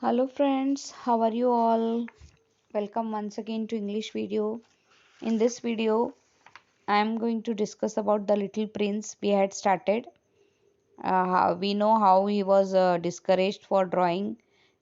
Hello friends, how are you all? Welcome once again to English video. In this video, I am going to discuss about the Little Prince we had started. We know how he was discouraged for drawing.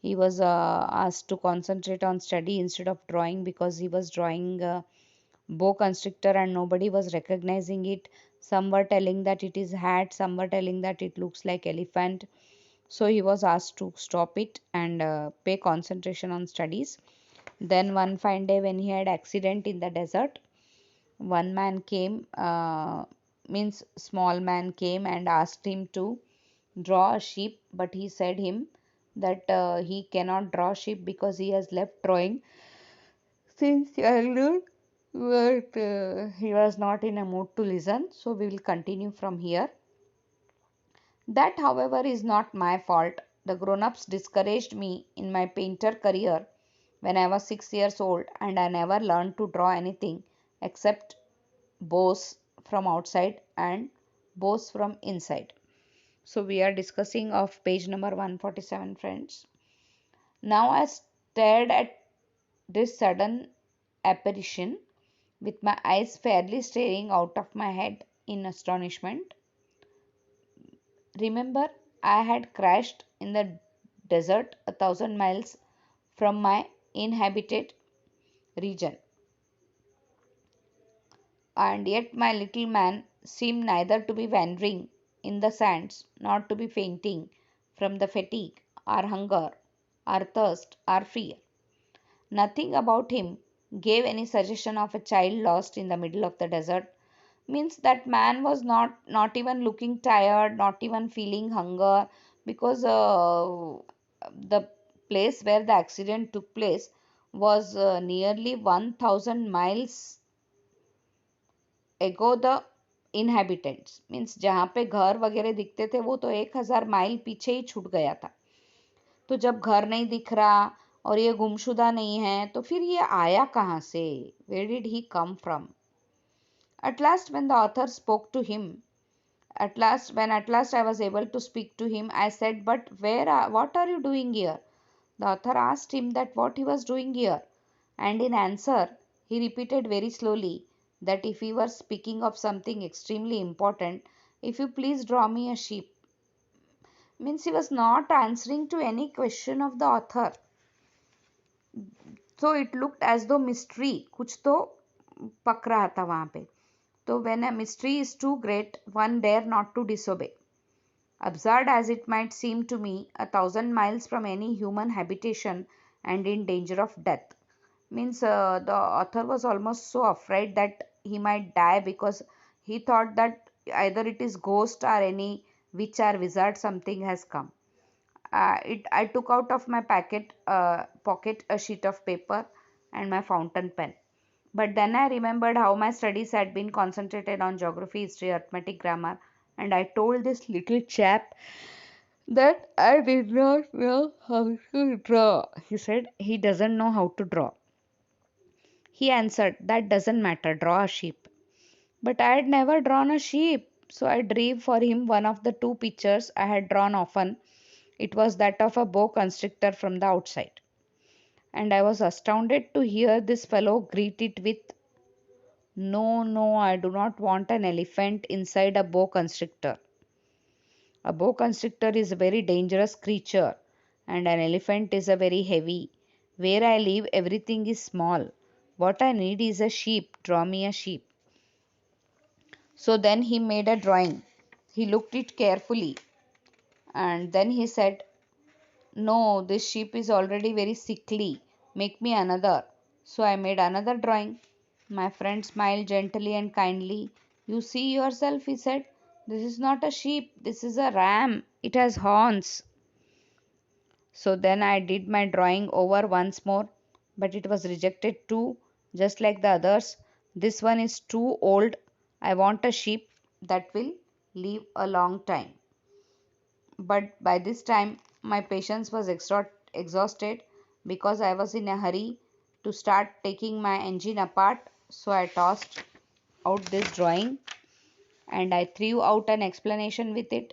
He was asked to concentrate on study instead of drawing because he was drawing boa constrictor and nobody was recognizing it. Some were telling that it is hat, some were telling that it looks like elephant. So he was asked to stop it and pay concentration on studies. Then one fine day when he had accident in the desert, one man came, means small man came and asked him to draw a sheep, but he said him that he cannot draw sheep because he has left drawing since childhood, but he was not in a mood to listen. So we will continue from here. That, however, is not my fault. The grown ups discouraged me in my painter career when I was 6 years old, and I never learned to draw anything except bows from outside and bows from inside. So, we are discussing of page number 147, friends. Now, I stared at this sudden apparition with my eyes fairly staring out of my head in astonishment. Remember, I had crashed in the desert 1,000 miles from my inhabited region, and yet my little man seemed neither to be wandering in the sands nor to be fainting from the fatigue, or hunger, or thirst, or fear. Nothing about him gave any suggestion of a child lost in the middle of the desert. Means that man was not even looking tired, not even feeling hunger, because the place where the accident took place was nearly 1000 miles ago the inhabitants, means जहाँ पे घर वगैरह दिखते थे वो तो 1000 mile पीछे ही छूट गया था. तो जब घर नहीं दिख रहा और ये गुमशुदा नहीं है तो फिर ये आया कहाँ से? Where did he come from? At last, when the author spoke to him, at last I was able to speak to him, I said, "But what are you doing here?" The author asked him that what he was doing here, and in answer, he repeated very slowly that if he were speaking of something extremely important, "If you please draw me a sheep." Means he was not answering to any question of the author. So it looked as though mystery कुछ तो पक रहा था वहां पे. So when a mystery is too great, one dare not to disobey. Absurd as it might seem to me, 1,000 miles from any human habitation and in danger of death. Means the author was almost so afraid that he might die because he thought that either it is ghost or any witch or wizard something has come. I took out of my pocket a sheet of paper and my fountain pen. But then I remembered how my studies had been concentrated on geography, history, arithmetic, grammar, and I told this little chap that I did not know how to draw. He said he doesn't know how to draw. He answered, "That doesn't matter, draw a sheep." But I had never drawn a sheep, so I drew for him one of the two pictures I had drawn often. It was that of a boa constrictor from the outside. And I was astounded to hear this fellow greet it with, "No, no, I do not want an elephant inside a boa constrictor. A boa constrictor is a very dangerous creature, and an elephant is a very heavy. Where I live, everything is small. What I need is a sheep. Draw me a sheep." So then he made a drawing. He looked it carefully, and then he said, "No, this sheep is already very sickly. Make me another." So I made another drawing. My friend smiled gently and kindly. "You see yourself," he said. "This is not a sheep, this is a ram. It has horns." So then I did my drawing over once more, but it was rejected too, just like the others. "This one is too old. I want a sheep that will live a long time." But by this time, my patience was exhausted because I was in a hurry to start taking my engine apart. So I tossed out this drawing and I threw out an explanation with it.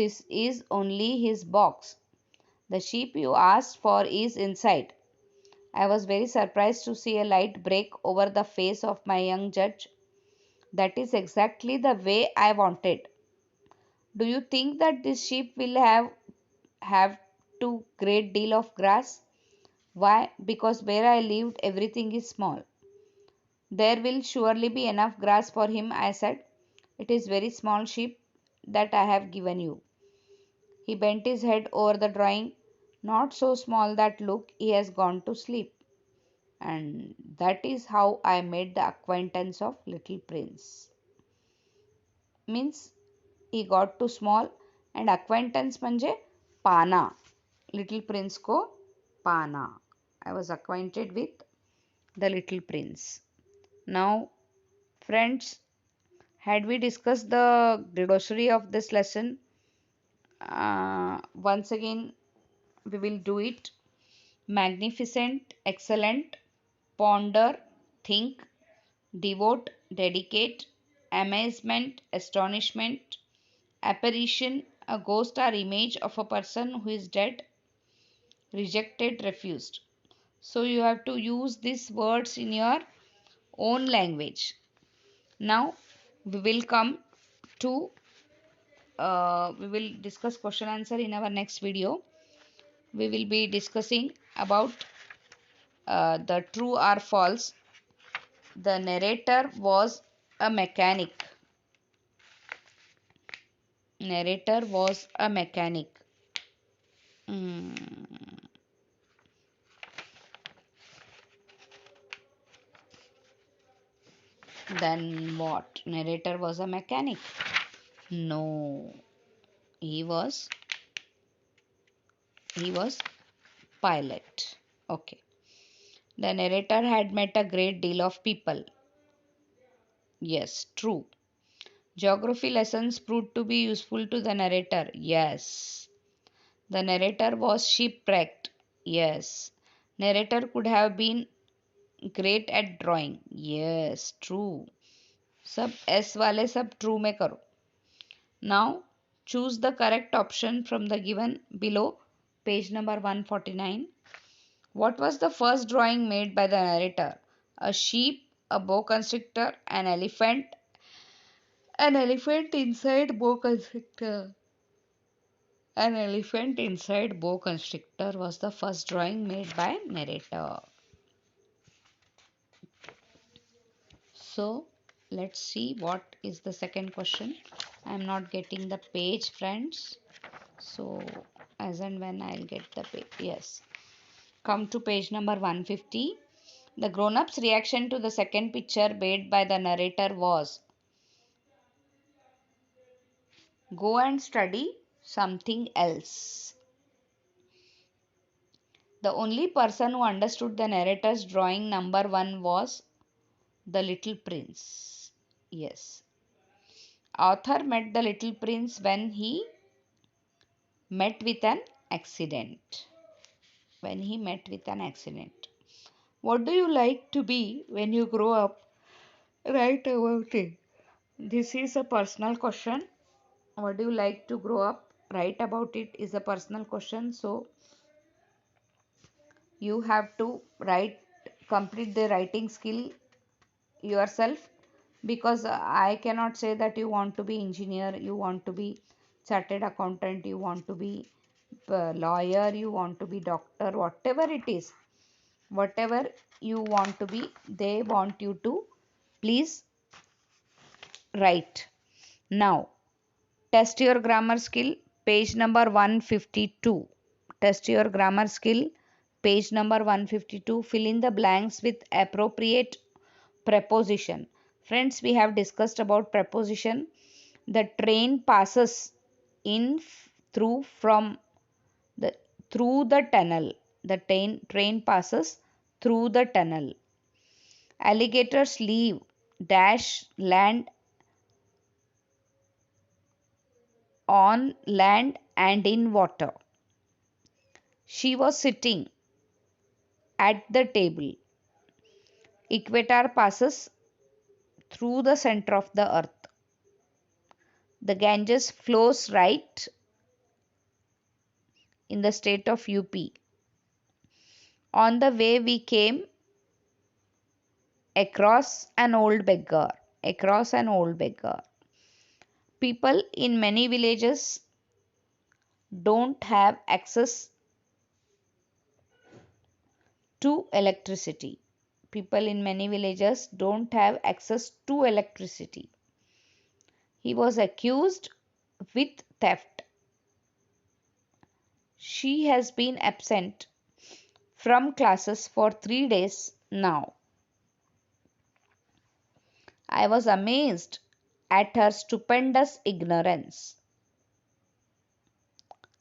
"This is only his box. The sheep you asked for is inside. I was very surprised to see a light break over the face of my young judge. That is exactly the way I wanted. Do you think that this sheep will have too great deal of grass? Why? Because where I lived everything is small. There will surely be enough grass for him, I said. It is very small sheep that I have given you. He bent his head over the drawing. Not so small that look, he has gone to sleep. And that is how I made the acquaintance of little prince. Means he got too small and acquaintance म्हणजे पाना. Little prince को पाना. I was acquainted with the little prince. Now, friends, had we discussed the glossary of this lesson? Once again, we will do it. Magnificent, excellent, ponder, think, devote, dedicate, amazement, astonishment, apparition, a ghost or image of a person who is dead, rejected, refused. So you have to use these words in your own language. Now we will come to we will discuss question answer in our next video. We will be discussing about the true or false. The narrator was a mechanic. Narrator was a mechanic. Mm. Then what? Narrator was a mechanic? No, he was pilot. Okay. The narrator had met a great deal of people. Yes, true. Geography lessons proved to be useful to the narrator. Yes. The narrator was shipwrecked. Yes. Narrator could have been great at drawing. Yes, true. सब S वाले सब true में करो. Now choose the correct option from the given below, page number 149. What was the first drawing made by the narrator? A sheep, a boa constrictor, an elephant inside boa constrictor. An elephant inside boa constrictor was the first drawing made by narrator. So let's see what is the second question. I am not getting the page, friends. So as and when I'll get the page. Yes. Come to page number 150. The grown-up's reaction to the second picture made by the narrator was, go and study something else. The only person who understood the narrator's drawing number 1 was the little prince. Yes. Author met the little prince when he met with an accident. When he met with an accident. What do you like to be when you grow up? Write about it. This is a personal question. What do you like to grow up? Write about it is a personal question. So you have to complete the writing skill yourself, because I cannot say that you want to be engineer, you want to be chartered accountant, you want to be lawyer, you want to be doctor, whatever it is, whatever you want to be, they want you to please write. Now test your grammar skill, page number 152. Test your grammar skill, page number 152. Fill in the blanks with appropriate preposition. Friends, we have discussed about preposition. The train passes in through from the through the tunnel. The train passes through the tunnel. Alligators leave dash land on land and in water. She was sitting at the table. Equator passes through the center of the earth. The Ganges flows right in the state of UP. On the way we came across an old beggar. Across an old beggar. People in many villages don't have access to electricity. People in many villages don't have access to electricity. He was accused with theft. She has been absent from classes for 3 days now. I was amazed at her stupendous ignorance.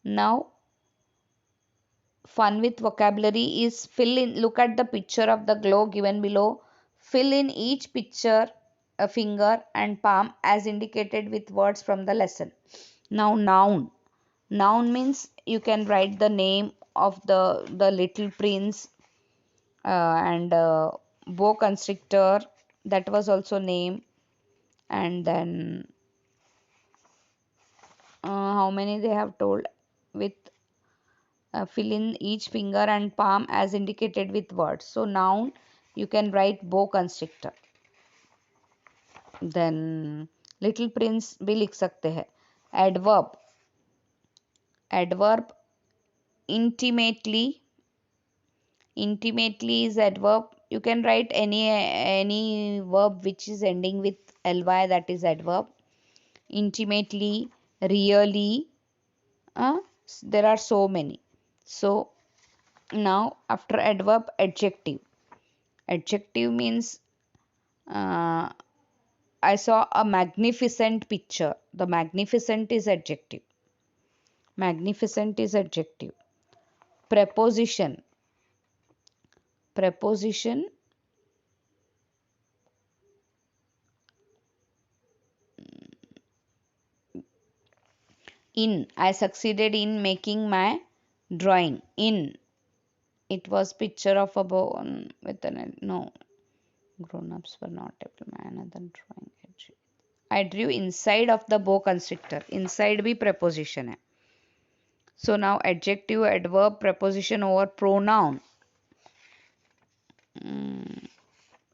Now, fun with vocabulary is fill in. Look at the picture of the glow given below. Fill in each picture a finger and palm as indicated with words from the lesson. Now, noun. Noun means you can write the name of the little prince, and boa constrictor, that was also name. And then how many they have told with fill in each finger and palm as indicated with words. So noun you can write boa constrictor. Then little prince भी लिख सकते हैं. Adverb. Adverb intimately. Intimately is adverb. You can write any verb which is ending with ly, that is adverb. Intimately, really, there are so many. So now after adverb, adjective. Adjective means I saw a magnificent picture. The magnificent is adjective. Magnificent is adjective. Preposition. Preposition in. I succeeded in making my drawing. In. It was picture of a boy with an no. Grown-ups were not able to manage the drawing. I drew inside of the boa constrictor. Inside भी preposition है. So now adjective, adverb, preposition over pronoun.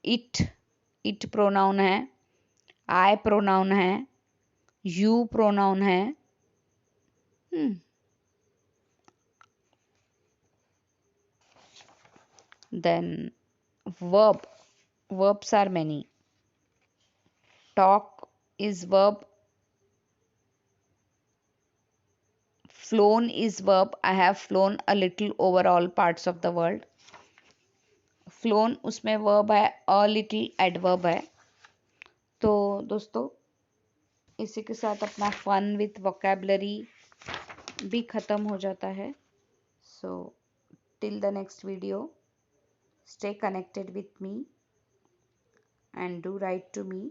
It. It pronoun है. I pronoun है. You pronoun है. Then verb. Verbs are many. Talk is verb. Flown is verb. I have flown a little over all parts of the world. Flown उसमें verb है. A little adverb है. तो दोस्तों इसी के साथ अपना फन विथ वोकैबुलरी भी ख़त्म हो जाता है. So till the next video, stay connected with me and do write to me.